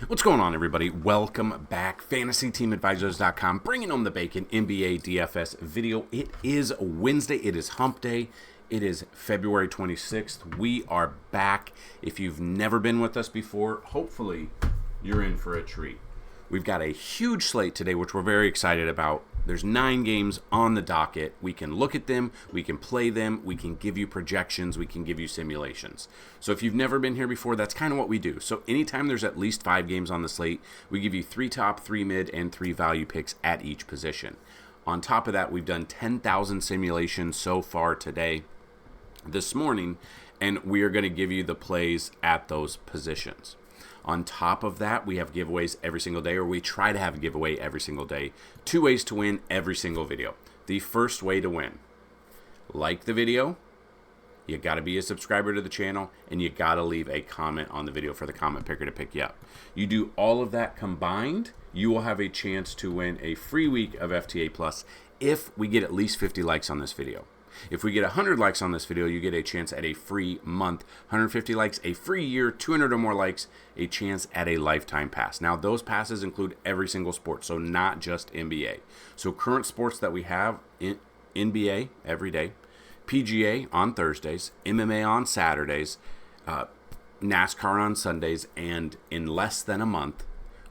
What's going on, everybody? Welcome back. FantasyTeamAdvisors.com, bringing home the bacon, NBA DFS video. It is Wednesday. It is hump day. It is February 26th. We are back. If you've never been with us before, hopefully you're in for a treat. We've got a huge slate today, which we're very excited about. There's 9 games on the docket. We can look at them, we can play them, we can give you projections, we can give you simulations. So if you've never been here before, that's kind of what we do. So anytime there's at least 5 games on the slate, we give you 3 top, 3 mid, and 3 value picks at each position. On top of that, we've done 10,000 simulations so far today, this morning, and we are going to give you the plays at those positions. On top of that, we have giveaways every single day, or we try to have a giveaway every single day. 2 ways to win every single video. The first way to win, like the video, you got to be a subscriber to the channel, and you got to leave a comment on the video for the comment picker to pick you up. You do all of that combined, you will have a chance to win a free week of FTA Plus if we get at least 50 likes on this video. If we get 100 likes on this video, you get a chance at a free month. 150 likes, a free year. 200 or more likes, a chance at a lifetime pass. Now, those passes include every single sport, so not just NBA. So current sports that we have, NBA every day, PGA on Thursdays, MMA on Saturdays, NASCAR on Sundays, and in less than a month,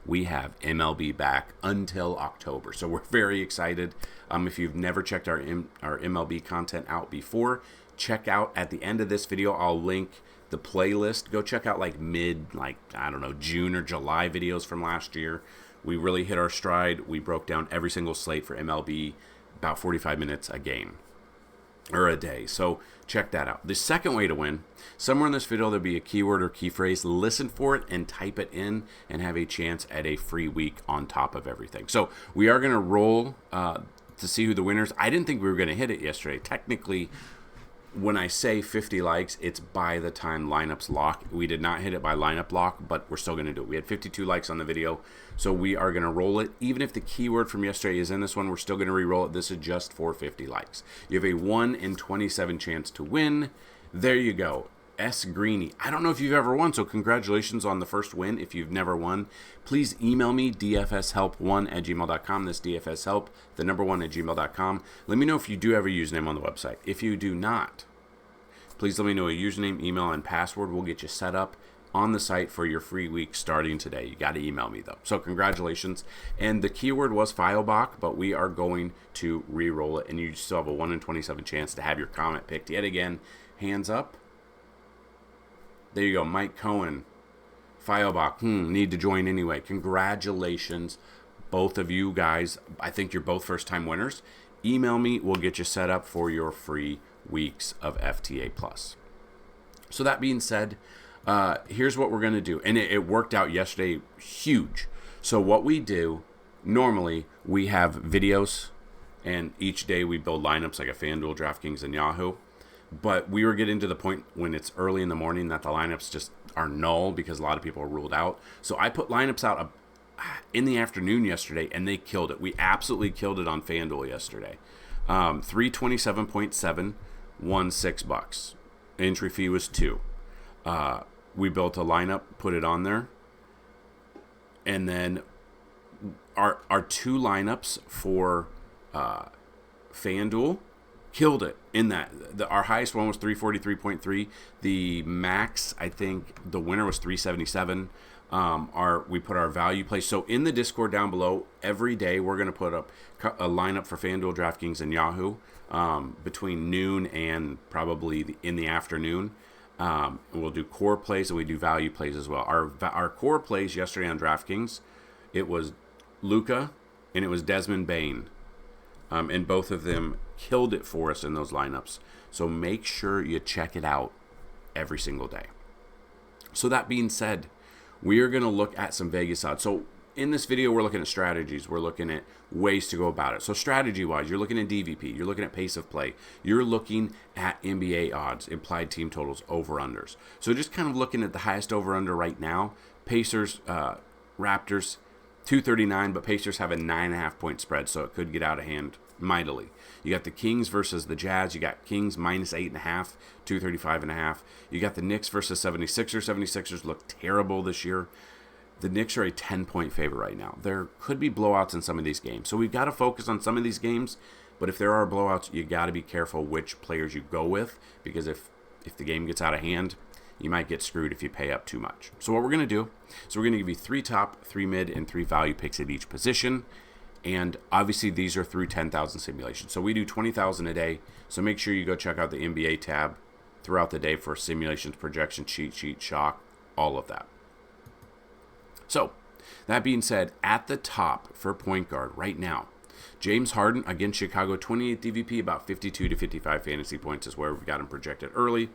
we have MLB back until October. So we're very excited. If you've never checked our MLB content out before, check out at the end of this video. I'll link the playlist. Go check out June or July videos from last year. We really hit our stride. We broke down every single slate for MLB, about 45 minutes a game. Or a day. So check that out. The second way to win, somewhere in this video there'll be a keyword or key phrase. Listen for it and type it in and have a chance at a free week on top of everything. So we are going to roll to see who the winners. I didn't think we were going to hit it yesterday. Technically, when I say 50 likes, it's by the time lineups lock. We did not hit it by lineup lock, but we're still going to do it. We had 52 likes on the video, so we are going to roll it. Even if the keyword from yesterday is in this one, we're still going to re-roll it. This is just for 50 likes. You have a 1 in 27 chance to win. There you go. S. Greeny. I don't know if you've ever won, so congratulations on the first win. If you've never won, please email me, dfshelp1@gmail.com. This dfshelp, the number 1 at gmail.com. Let me know if you do have a username on the website. If you do not, please let me know a username, email, and password. We'll get you set up on the site for your free week starting today. You got to email me, though. So congratulations. And the keyword was Feilbach, but we are going to re-roll it, and you still have a 1 in 27 chance to have your comment picked yet again. Hands up. There you go, Mike Cohen, Feilbach, need to join anyway. Congratulations, both of you guys. I think you're both first-time winners. Email me, we'll get you set up for your free weeks of FTA Plus. So that being said, here's what we're going to do. And it worked out yesterday huge. So what we do, normally we have videos, and each day we build lineups like a FanDuel, DraftKings, and Yahoo. But we were getting to the point when it's early in the morning that the lineups just are null because a lot of people are ruled out. So I put lineups out in the afternoon yesterday, and they killed it. We absolutely killed it on FanDuel yesterday. 327.7 won $6. Entry fee was $2. We built a lineup, put it on there, and then our 2 lineups for FanDuel killed it in that. Our highest one was 343.3. The max, I think the winner was 377. We put our value play. So in the Discord down below, every day we're going to put up a lineup for FanDuel, DraftKings, and Yahoo between noon and probably in the afternoon. We'll do core plays and we do value plays as well. Our core plays yesterday on DraftKings, it was Luka and it was Desmond Bane. And both of them killed it for us in those lineups. So make sure you check it out every single day. So that being said, we are going to look at some Vegas odds. So in this video, we're looking at strategies. We're looking at ways to go about it. So strategy-wise, you're looking at DVP. You're looking at pace of play. You're looking at NBA odds, implied team totals, over-unders. So just kind of looking at the highest over-under right now. Pacers, Raptors, 239, but Pacers have a 9.5 point spread, so it could get out of hand mightily. You got the Kings versus the Jazz. You got Kings minus 8.5, 235.5. You got the Knicks versus 76ers. 76ers look terrible this year. The Knicks are a 10-point favorite right now. There could be blowouts in some of these games. So we've got to focus on some of these games. But if there are blowouts, you got to be careful which players you go with. Because if the game gets out of hand, you might get screwed if you pay up too much. So what we're going to do is we're going to give you 3 top, 3 mid, and 3 value picks at each position. And obviously these are through 10,000 simulations. So we do 20,000 a day. So make sure you go check out the NBA tab throughout the day for simulations, projection, cheat sheet, shock, all of that. So, that being said, at the top for point guard right now, James Harden against Chicago, 28 DVP, about 52 to 55 fantasy points is where we've got him projected early.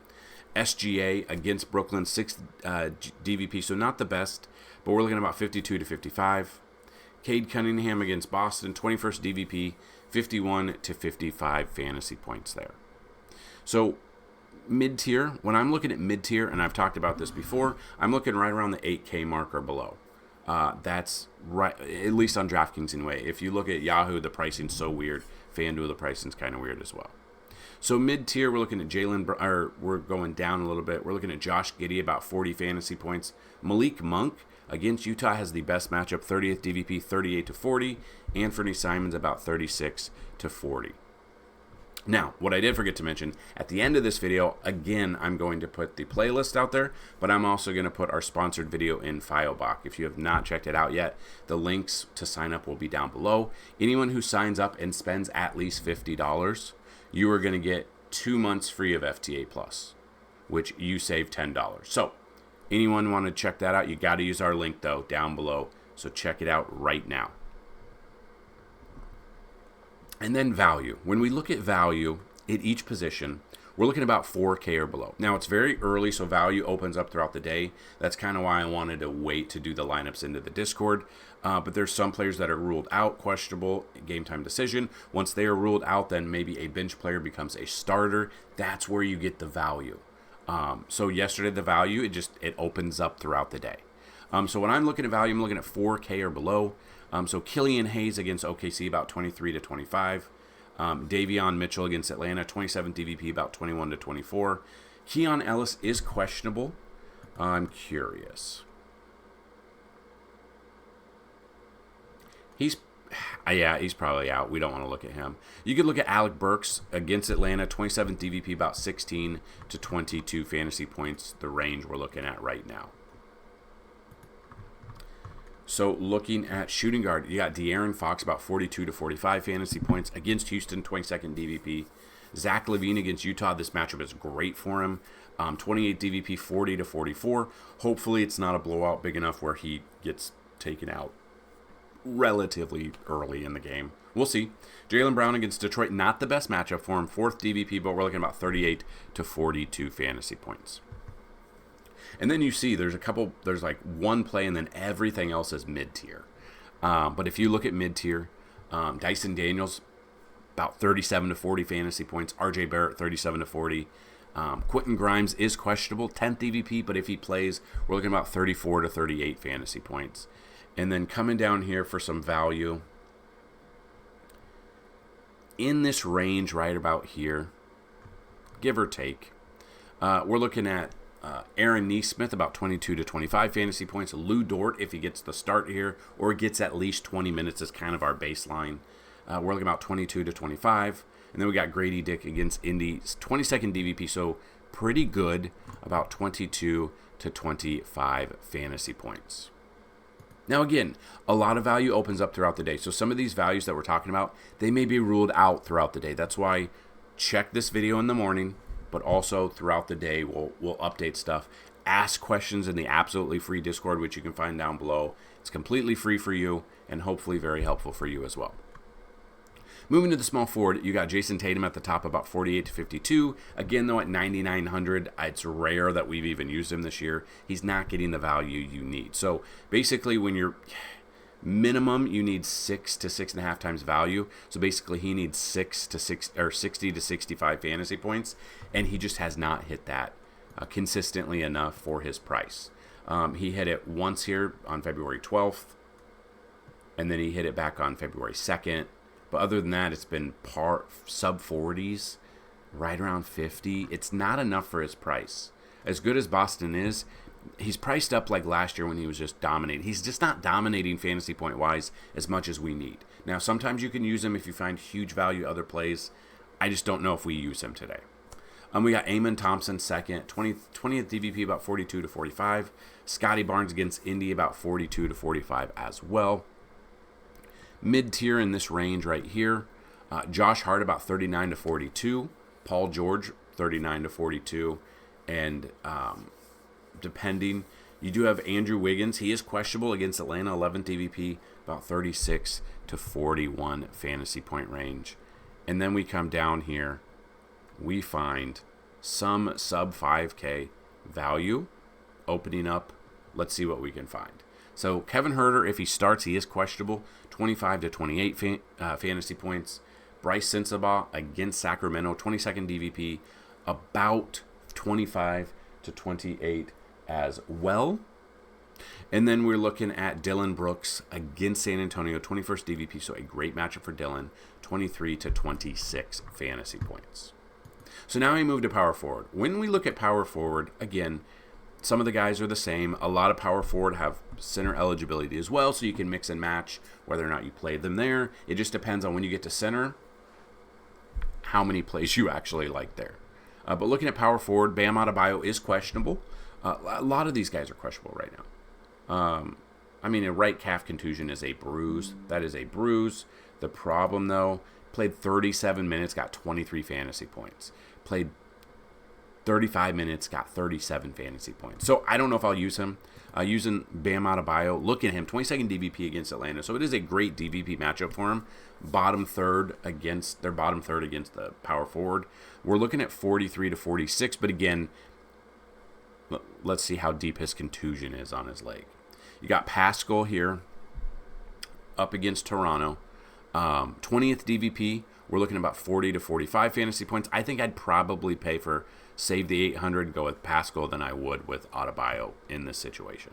SGA against Brooklyn, 6 DVP, so not the best, but we're looking at about 52 to 55. Cade Cunningham against Boston, 21st DVP, 51 to 55 fantasy points there. So, mid-tier, when I'm looking at mid-tier, and I've talked about this before, I'm looking right around the 8K mark or below. That's right, at least on DraftKings anyway. If you look at Yahoo, the pricing's so weird. FanDuel, the pricing's kind of weird as well. So mid-tier, we're looking at we're going down a little bit. We're looking at Josh Giddey, about 40 fantasy points. Malik Monk against Utah has the best matchup, 30th DVP, 38 to 40. Anthony Simons, about 36 to 40. Now, what I did forget to mention, at the end of this video, again, I'm going to put the playlist out there, but I'm also going to put our sponsored video in Filebach. If you have not checked it out yet, the links to sign up will be down below. Anyone who signs up and spends at least $50, you are going to get 2 months free of FTA Plus, which you save $10. So, anyone want to check that out, you got to use our link, though, down below. So check it out right now. And then value. When we look at value at each position, we're looking about 4K or below. Now, it's very early, so value opens up throughout the day. That's kind of why I wanted to wait to do the lineups into the Discord. But there's some players that are ruled out, questionable, game time decision. Once they are ruled out, then maybe a bench player becomes a starter. That's where you get the value. So yesterday, the value, it opens up throughout the day. So when I'm looking at value, I'm looking at 4K or below. So Killian Hayes against OKC, about 23 to 25. Davion Mitchell against Atlanta, 27 DVP, about 21 to 24. Keon Ellis is questionable. I'm curious. He's probably out. We don't want to look at him. You could look at Alec Burks against Atlanta, 27 DVP, about 16 to 22 fantasy points, the range we're looking at right now. So looking at shooting guard, you got De'Aaron Fox, about 42 to 45 fantasy points against Houston, 22nd DVP. Zach LaVine against Utah, this matchup is great for him. 28 DVP, 40 to 44. Hopefully it's not a blowout big enough where he gets taken out relatively early in the game. We'll see. Jaylen Brown against Detroit, not the best matchup for him. 4th DVP, but we're looking at about 38 to 42 fantasy points. And then you see there's like one play and then everything else is mid-tier. But if you look at mid-tier, Dyson Daniels, about 37 to 40 fantasy points. RJ Barrett, 37 to 40. Quentin Grimes is questionable, 10th DVP, but if he plays, we're looking at about 34 to 38 fantasy points. And then coming down here for some value, in this range right about here, give or take, we're looking at Aaron Nesmith, about 22 to 25 fantasy points. Lou Dort, if he gets the start here, or gets at least 20 minutes, is kind of our baseline. We're looking about 22 to 25. And then we got Grady Dick against Indy's 22nd DVP, so pretty good, about 22 to 25 fantasy points. Now again, a lot of value opens up throughout the day. So some of these values that we're talking about, they may be ruled out throughout the day. That's why check this video in the morning, but also throughout the day we'll update stuff. Ask questions in the absolutely free Discord, which you can find down below. It's completely free for you and hopefully very helpful for you as well. Moving to the small forward, you got Jason Tatum at the top, about 48 to 52. Again, though, at 9,900, it's rare that we've even used him this year. He's not getting the value you need. So basically, when you're minimum, you need 6 to 6.5 times value. So basically, he needs 60 to 65 fantasy points, and he just has not hit that consistently enough for his price. He hit it once here on February 12th, and then he hit it back on February 2nd. But other than that, it's been sub 40s, right around 50. It's not enough for his price. As good as Boston is, He's priced up like last year when he was just dominating. He's just not dominating fantasy point wise as much as we need. Now, sometimes you can use him if you find huge value other plays. I just don't know if we use him today. We got Amon Thompson second, 20th DVP about 42 to 45. Scotty Barnes against Indy about 42 to 45 as well. Mid tier in this range right here. Josh Hart about 39 to 42. Paul George 39 to 42. And depending, you do have Andrew Wiggins. He is questionable against Atlanta, 11th DVP, about 36 to 41 fantasy point range. And then we come down here, we find some sub 5K value opening up. Let's see what we can find. So Kevin Huerter, if he starts, he is questionable, 25 to 28 fantasy points. Bryce Sensabaugh against Sacramento, 22nd DVP, about 25 to 28 as well. And then we're looking at Dylan Brooks against San Antonio, 21st DVP, so a great matchup for Dylan, 23 to 26 fantasy points. So now we move to power forward. When we look at power forward, again, some of the guys are the same. A lot of power forward have center eligibility as well, so you can mix and match whether or not you play them there. It just depends on when you get to center, how many plays you actually like there. But looking at power forward, Bam Adebayo is questionable. A lot of these guys are questionable right now. I mean, a right calf contusion is a bruise. That is a bruise. The problem, though, played 37 minutes, got 23 fantasy points. Played 35 minutes, got 37 fantasy points. So I don't know if I'll use him. Using Bam Adebayo, look at him, 22nd DVP against Atlanta. So it is a great DVP matchup for him. Bottom third against the power forward. We're looking at 43 to 46, but again, let's see how deep his contusion is on his leg. You got Pascal here up against Toronto. 20th DVP, we're looking at about 40 to 45 fantasy points. I think I'd probably pay for save the 800 and go with Pascal than I would with Adebayo in this situation.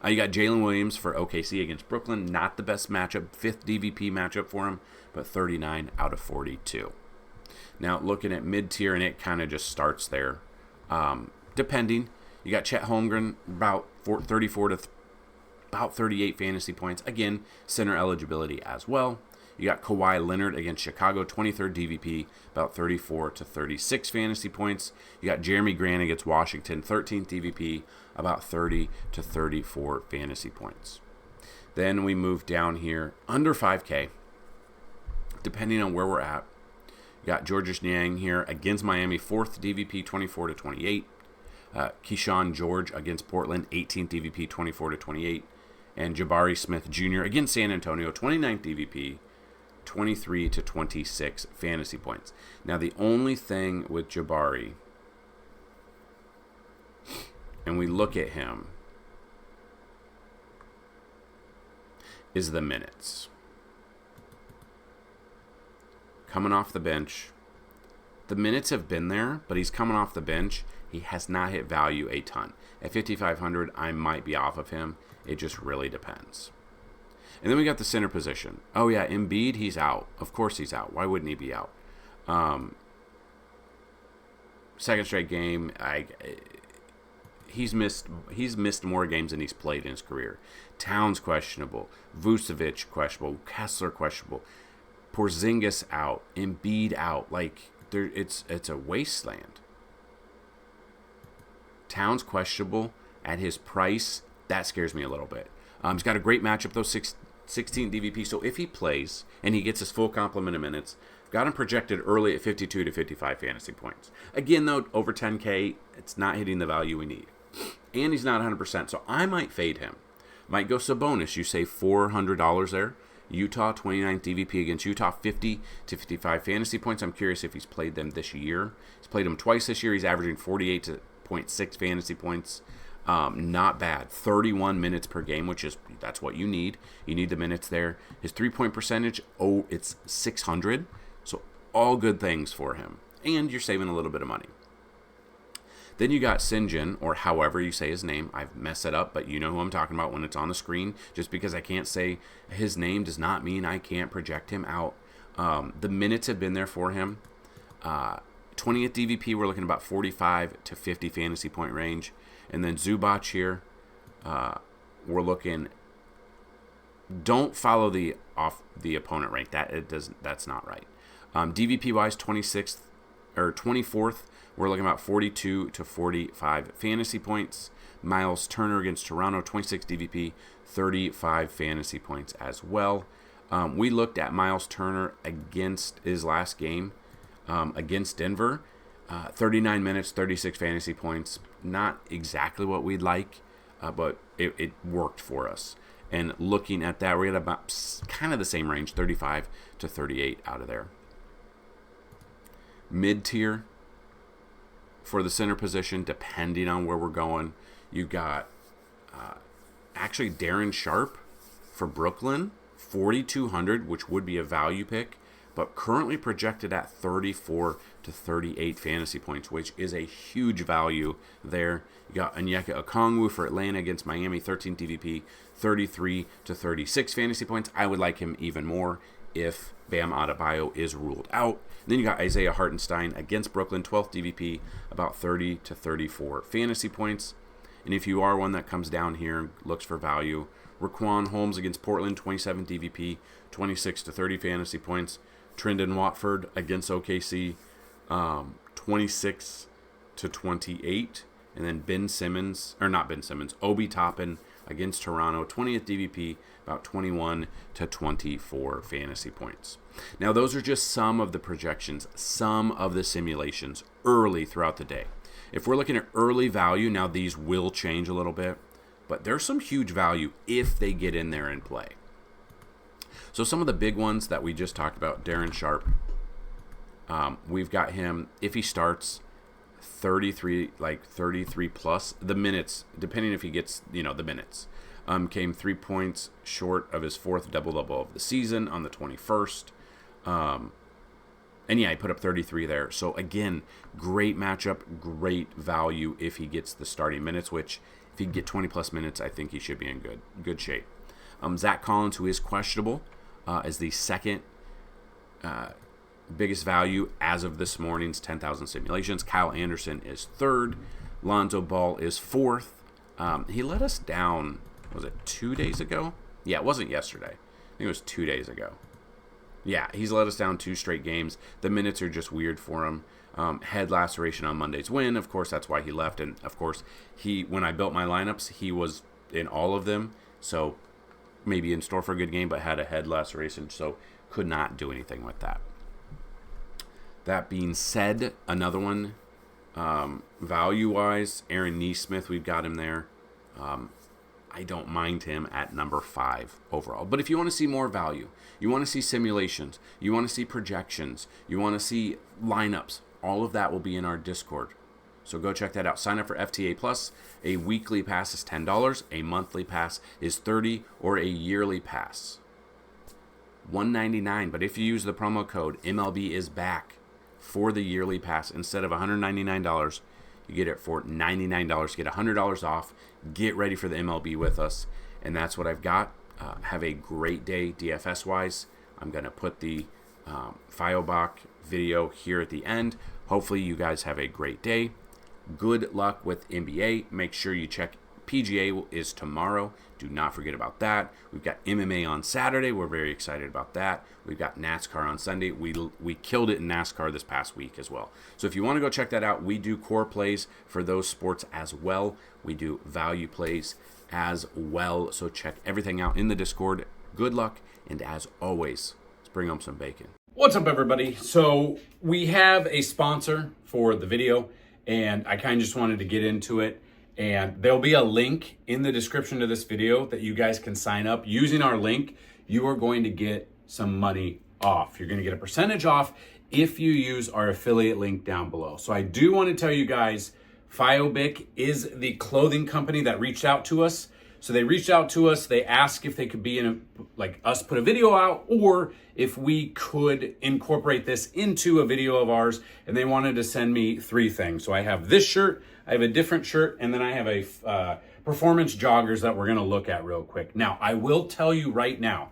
You got Jalen Williams for OKC against Brooklyn. Not the best matchup, 5th DVP matchup for him, but 39 out of 42. Now looking at mid-tier, and it kind of just starts there. Depending, you got Chet Holmgren about 34 to about 38 fantasy points. Again, center eligibility as well. You got Kawhi Leonard against Chicago, 23rd DVP, about 34 to 36 fantasy points. You got Jeremy Grant against Washington, 13th DVP, about 30 to 34 fantasy points. Then we move down here, under 5K, depending on where we're at. You got Georges Niang here against Miami, 4th DVP, 24 to 28. Keyshawn George against Portland, 18th DVP, 24 to 28. And Jabari Smith Jr. against San Antonio, 29th DVP, 23 to 26 fantasy points. Now, the only thing with Jabari, and we look at him, is the minutes. Coming off the bench. The minutes have been there, but he's coming off the bench. He has not hit value a ton. At 5,500, I might be off of him. It just really depends. And then we got the center position. Oh, yeah, Embiid, he's out. Of course he's out. Why wouldn't he be out? Second straight game. He's missed more games than he's played in his career. Towns questionable. Vucevic questionable. Kessler questionable. Porzingis out. Embiid out. Like, it's a wasteland. Towns questionable at his price. That scares me a little bit. He's got a great matchup, though, 16 DVP. So if he plays and he gets his full complement of minutes, got him projected early at 52 to 55 fantasy points. Again, though, over 10K, it's not hitting the value we need. And he's not 100%, so I might fade him. Might go Sabonis. You save $400 there. Utah, 29th DVP against Utah, 50 to 55 fantasy points. I'm curious if he's played them this year. He's played them twice this year. He's averaging 48.6 fantasy points. Not bad. 31 minutes per game, that's what you need. You need the minutes there. His 3-point percentage, it's 600. So all good things for him. And you're saving a little bit of money. Then you got Sinjin, or however you say his name. I've messed it up, but you know who I'm talking about when it's on the screen. Just because I can't say his name does not mean I can't project him out. The minutes have been there for him. 20th DVP, we're looking about 45 to 50 fantasy point range. And then Zubac here, we're looking. Don't follow the opponent rank. That's not right. DVP wise, 26th or 24th. We're looking about 42 to 45 fantasy points. Miles Turner against Toronto, 26 DVP, 35 fantasy points as well. We looked at Miles Turner against his last game against Denver. 39 minutes, 36 fantasy points. Not exactly what we'd like, but it worked for us. And looking at that, we're at about kind of the same range, 35 to 38 out of there. Mid-tier for the center position, depending on where we're going. You got actually Darren Sharp for Brooklyn, 4,200, which would be a value pick, but currently projected at 34 to 38 fantasy points, which is a huge value there. You got Onyeka Okongwu for Atlanta against Miami, 13 DVP, 33 to 36 fantasy points. I would like him even more if Bam Adebayo is ruled out. Then you got Isaiah Hartenstein against Brooklyn, 12th DVP, about 30 to 34 fantasy points. And if you are one that comes down here and looks for value, Raquan Holmes against Portland, 27 DVP, 26 to 30 fantasy points. Trendon Watford against OKC, 26 to 28. And then Obi Toppin against Toronto, 20th DVP, about 21 to 24 fantasy points. Now, those are just some of the projections, some of the simulations early throughout the day. If we're looking at early value, now these will change a little bit, but there's some huge value if they get in there and play. So some of the big ones that we just talked about, Darren Sharp, we've got him, if he starts, 33 plus. The minutes, depending if he gets, the minutes, came 3 points short of his 4th double-double of the season on the 21st. And yeah, he put up 33 there. So again, great matchup, great value if he gets the starting minutes, which if he can get 20 plus minutes, I think he should be in good shape. Zach Collins, who is questionable, is the second biggest value as of this morning's 10,000 simulations. Kyle Anderson is third. Lonzo Ball is fourth. He let us down, was it 2 days ago? Yeah, it wasn't yesterday. I think it was 2 days ago. Yeah, he's let us down 2 straight games. The minutes are just weird for him. Head laceration on Monday's win. Of course, that's why he left. And, of course, when I built my lineups, he was in all of them. So maybe in store for a good game, but had a head laceration, so could not do anything with that. That being said, another one, value-wise, Aaron Nesmith, we've got him there. I don't mind him at number 5 overall. But if you want to see more value, you want to see simulations, you want to see projections, you want to see lineups, all of that will be in our Discord. So go check that out. Sign up for FTA Plus. A weekly pass is $10. A monthly pass is $30, or a yearly pass $199. But if you use the promo code MLB is back for the yearly pass, instead of $199, you get it for $99. Get $100 off. Get ready for the MLB with us. And that's what I've got. Have a great day DFS-wise. I'm going to put the Fiobach video here at the end. Hopefully you guys have a great day. Good luck with NBA. Make sure you check. PGA is tomorrow. Do not forget about that. We've got MMA on Saturday. We're very excited about that. We've got NASCAR on Sunday. We killed it in NASCAR this past week as well. So if you want to go check that out, we do core plays for those sports as well. We do value plays as well. So check everything out in the Discord. Good luck, and as always, let's bring home some bacon. What's up, everybody? So we have a sponsor for the video, and I kind of just wanted to get into it. And there'll be a link in the description to this video that you guys can sign up. Using our link, you are going to get some money off. You're going to get a percentage off if you use our affiliate link down below. So I do want to tell you guys, Fiobach is the clothing company that reached out to us. So they reached out to us. They asked if they could be in us put a video out, or if we could incorporate this into a video of ours. And they wanted to send me 3 things. So I have this shirt, I have a different shirt, and then I have a performance joggers that we're going to look at real quick. Now, I will tell you right now,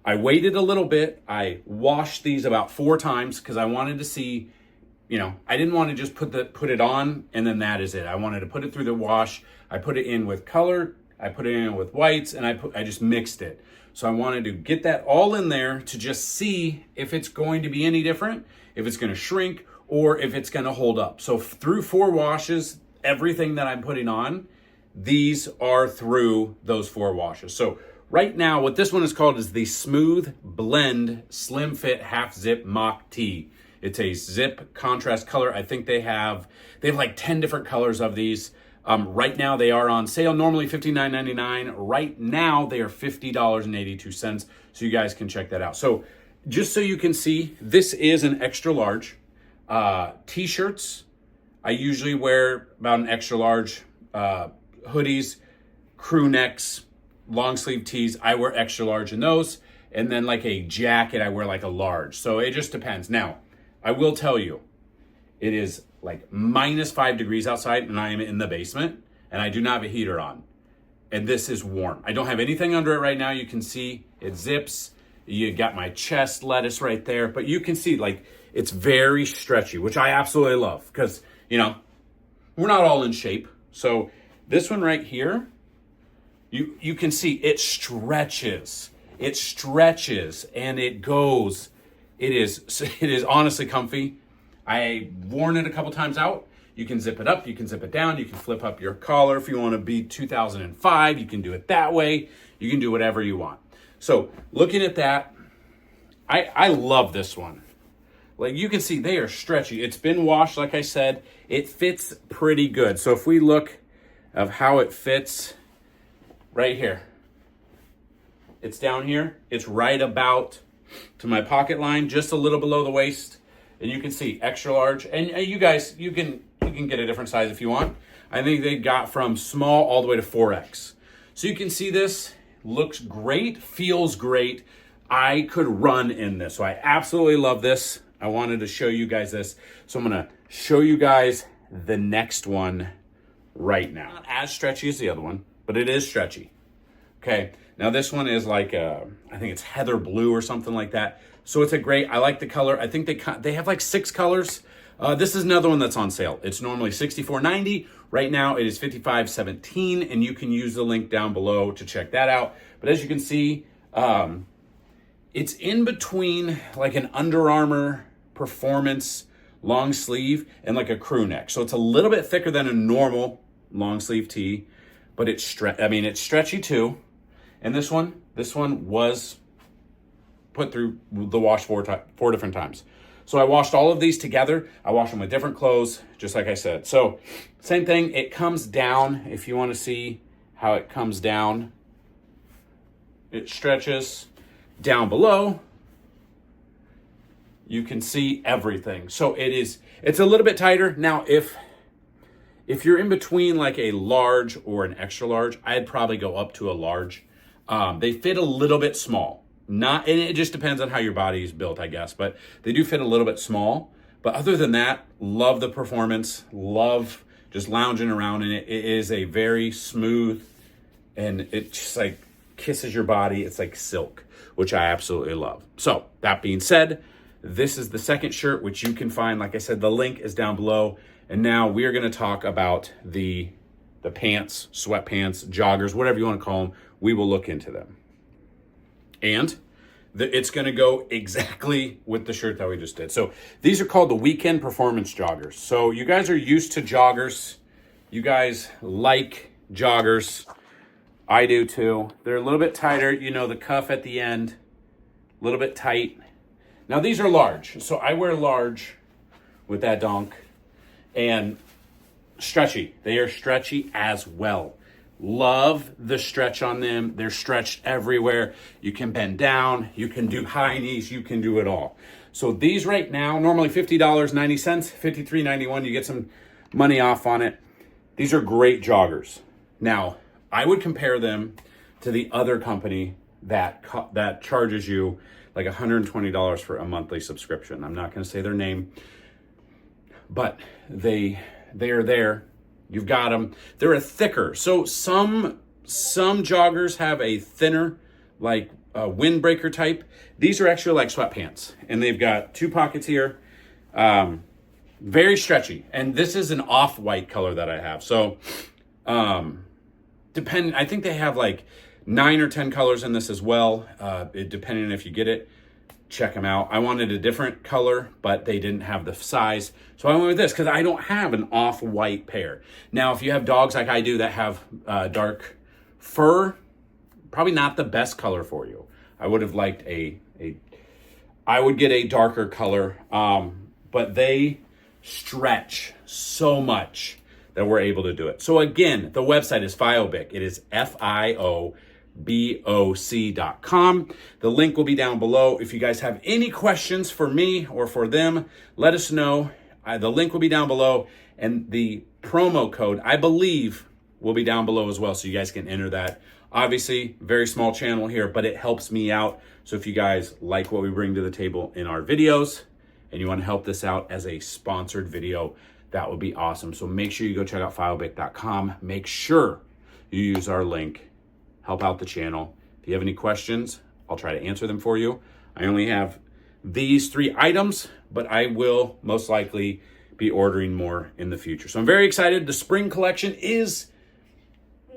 I waited a little bit. I washed these about 4 times because I wanted to see I didn't want to just put it on and then that is it. I wanted to put it through the wash. I put it in with color, I put it in with whites, and I just mixed it. So I wanted to get that all in there to just see if it's going to be any different, if it's going to shrink, or if it's going to hold up. So through 4 washes, everything that I'm putting on, these are through those 4 washes. So right now, what this one is called is the Smooth Blend Slim Fit Half Zip Mock Tee. It's a zip contrast color. I think they have like 10 different colors of these. Right now they are on sale, normally $59.99. Right now they are $50.82. So you guys can check that out. So just so you can see, this is an extra large. T-shirts, I usually wear about an extra large. Hoodies, crew necks, long sleeve tees, I wear extra large in those. And then like a jacket, I wear like a large. So it just depends. Now, I will tell you, it is like -5 degrees outside and I am in the basement and I do not have a heater on. And this is warm. I don't have anything under it right now. You can see it zips. You got my chest lettuce right there, but you can see like it's very stretchy, which I absolutely love because, we're not all in shape. So this one right here, you can see it stretches. It stretches and it goes. It is honestly comfy. I've worn it a couple times out. You can zip it up, you can zip it down, you can flip up your collar if you want to be 2005. You can do it that way. You can do whatever you want. So looking at that, I love this one. Like you can see, they are stretchy. It's been washed, like I said. It fits pretty good. So if we look of how it fits right here, it's down here. It's right about to my pocket line, just a little below the waist. And you can see extra large. And you guys, you can get a different size if you want. I think they got from small all the way to 4X. So you can see this looks great, feels great. I could run in this. So I absolutely love this. I wanted to show you guys this. So I'm gonna show you guys the next one right now. Not as stretchy as the other one, but it is stretchy. Okay, now this one is like, I think it's heather blue or something like that. So it's I like the color. I think they have like 6 colors. This is another one that's on sale. It's normally $64.90. Right now it is $55.17, and you can use the link down below to check that out. But as you can see, it's in between like an Under Armour Performance long sleeve and like a crew neck. So it's a little bit thicker than a normal long sleeve tee, but it's stretchy too. And this one was put through the wash 4 different times. So I washed all of these together. I washed them with different clothes, just like I said. So same thing, it comes down. If you want to see how it comes down, it stretches down below. You can see everything. So it's a little bit tighter. Now, if you're in between like a large or an extra large, I'd probably go up to a large. They fit a little bit small. And it just depends on how your body is built, I guess. But they do fit a little bit small. But other than that, love the performance. Love just lounging around in it. It is a very smooth, and it just like kisses your body. It's like silk, which I absolutely love. So that being said, this is the second shirt, which you can find. Like I said, the link is down below. And now we are going to talk about the pants, sweatpants, joggers, whatever you want to call them. We will look into them. And it's going to go exactly with the shirt that we just did. So these are called the Weekend Performance Joggers. So you guys are used to joggers. You guys like joggers. I do too. They're a little bit tighter. The cuff at the end, a little bit tight. Now these are large. So I wear large with that donk. And stretchy. They are stretchy as well. Love the stretch on them. They're stretched everywhere. You can bend down. You can do high knees. You can do it all. So these right now, normally $50.90, $53.91. You get some money off on it. These are great joggers. Now, I would compare them to the other company that charges you like $120 for a monthly subscription. I'm not going to say their name, but they are there. You've got them. They're a thicker. So some joggers have a thinner, like a windbreaker type. These are actually like sweatpants, and they've got 2 pockets here. very stretchy. And this is an off-white color that I have. So I think they have like 9 or 10 colors in this as well, depending on if you get it. Check them out. I wanted a different color, but they didn't have the size. So I went with this because I don't have an off-white pair. Now, if you have dogs like I do that have dark fur, probably not the best color for you. I would have liked I would get a darker color, but they stretch so much that we're able to do it. So again, the website is FIOBIC. It is FIOBOC.com. The link will be down below. If you guys have any questions for me or for them, let us know. The link will be down below, and the promo code, I believe, will be down below as well, so you guys can enter that. Obviously, very small channel here, but it helps me out. So if you guys like what we bring to the table in our videos and you want to help this out as a sponsored video, that would be awesome. So make sure you go check out FIOBIC.com. Make sure you use our link. Help out the channel. If you have any questions, I'll try to answer them for you. I only have these 3 items, but I will most likely be ordering more in the future. So I'm very excited. The spring collection is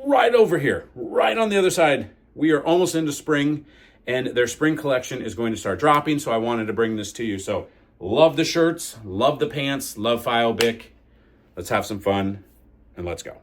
right over here, right on the other side. We are almost into spring, and their spring collection is going to start dropping, so I wanted to bring this to you. So love the shirts, love the pants, love FIOBIC. Let's have some fun, and let's go.